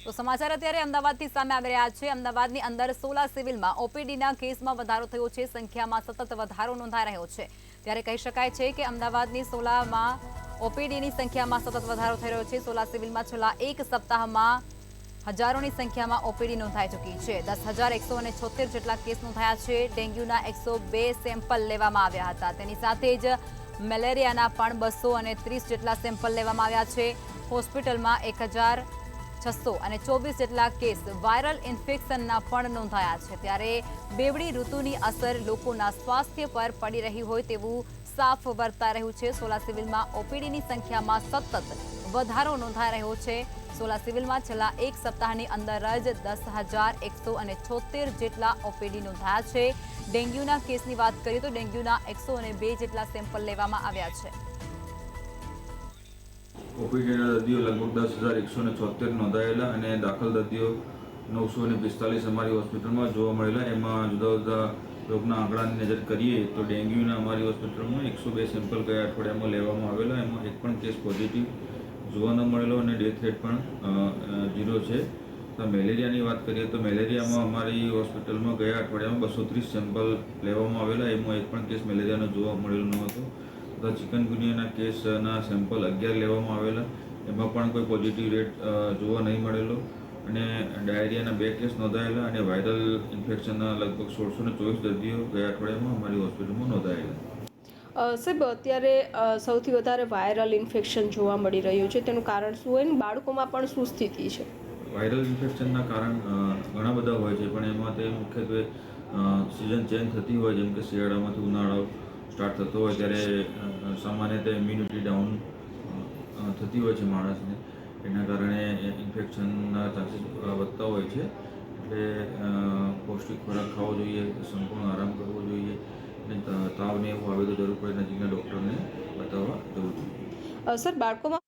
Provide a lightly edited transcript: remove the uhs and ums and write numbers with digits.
તો સમાચાર અત્યારે અમદાવાદથી સામે આવી રહ્યા છે। અમદાવાદની અંદર સોલા સિવિલમાં ઓપીડીના કેસમાં વધારો થયો છે। સંખ્યામાં સતત વધારો નોંધાઈ રહ્યો છે। ત્યારે કહી શકાય છે કે અમદાવાદની સોલામાં ઓપીડીની સંખ્યામાં સતત વધારો થઈ રહ્યો છે। સોલા સિવિલમાં છેલ્લા એક સપ્તાહમાં હજારોની સંખ્યામાં ઓપીડી નોંધાઈ ચૂકી છે। 10,176 જેટલા કેસ નોંધાયા છે। ડેન્ગ્યુના 102 સેમ્પલ લેવામાં આવ્યા હતા। તેની સાથે જ મેલેરિયાના પણ 230 જેટલા સેમ્પલ લેવામાં આવ્યા છે। હોસ્પિટલમાં 1,624 જેટલા કેસ વાયરલ ઇન્ફેક્શનના પણ નોંધાયા છે। ત્યારે બેવડી ઋતુની અસર લોકોના સ્વાસ્થ્ય પર પડી રહી હોય તેવું સાફ વર્તાઈ રહ્યું છે। સોલા સિવિલમાં ઓપીડીની સંખ્યામાં સતત વધારો નોંધાઈ રહ્યો છે। સોલા સિવિલમાં છેલ્લા એક સપ્તાહની અંદર જ 10,176 જેટલા ઓપીડી નોંધાયા છે। ડેન્ગ્યુના કેસની વાત કરીએ તો ડેન્ગ્યુના 102 જેટલા સેમ્પલ લેવામાં આવ્યા છે। ઓપીડીના દર્દીઓ લગભગ 10,176 નોંધાયેલા અને દાખલ દર્દીઓ 945 અમારી હોસ્પિટલમાં જોવા મળેલા। એમાં જુદા જુદા રોગના આંકડાની નજર કરીએ તો ડેન્ગ્યુના અમારી હોસ્પિટલમાં 102 સેમ્પલ ગયા અઠવાડિયામાં લેવામાં આવેલા। એમાં એક પણ કેસ પોઝિટિવ જોવા ન મળેલો અને ડેથ રેટ પણ 0 છે। તો મેલેરિયાની વાત કરીએ તો મેલેરિયામાં અમારી હોસ્પિટલમાં ગયા અઠવાડિયામાં 230 સેમ્પલ લેવામાં આવેલા। એમાં એક પણ કેસ મેલેરિયાનો જોવા મળેલો ન હતો। તો ચિકનગુનિયાના કેસના સેમ્પલ 11 લેવામાં આવેલા। એમાં પણ કોઈ પોઝિટિવ રેટ જોવા નહીં મળેલો અને ડાયરિયાના 2 કેસ નોંધાયેલા અને વાયરલ ઇન્ફેક્શનના લગભગ 1,624 દર્દીઓ ગયા અઠવાડિયામાં અમારી હોસ્પિટલમાં નોંધાયેલા। સાહેબ, અત્યારે સૌથી વધારે વાયરલ ઇન્ફેક્શન જોવા મળી રહ્યું છે, તેનું કારણ શું હોય ને બાળકોમાં પણ શું સ્થિતિ છે? વાયરલ ઇન્ફેક્શનના કારણ ઘણા બધા હોય છે, પણ એમાં તે મુખ્યત્વે સિઝન ચેન્જ થતી હોય, જેમ કે શિયાળામાંથી ઉનાળો સ્ટાર્ટ થતો હોય ત્યારે સામાન્ય રીતે ઇમ્યુનિટી ડાઉન થતી હોય છે માણસને। એના કારણે ઇન્ફેક્શનના ચાન્સીસ વધતા હોય છે। એટલે પૌષ્ટિક ખોરાક ખાવો જોઈએ, સંપૂર્ણ આરામ કરવો જોઈએ અને તાવને એવું આવે તો જરૂર પડે નજીકના ડૉક્ટરને બતાવવા જવું જોઈએ। સર, બાળકોમાં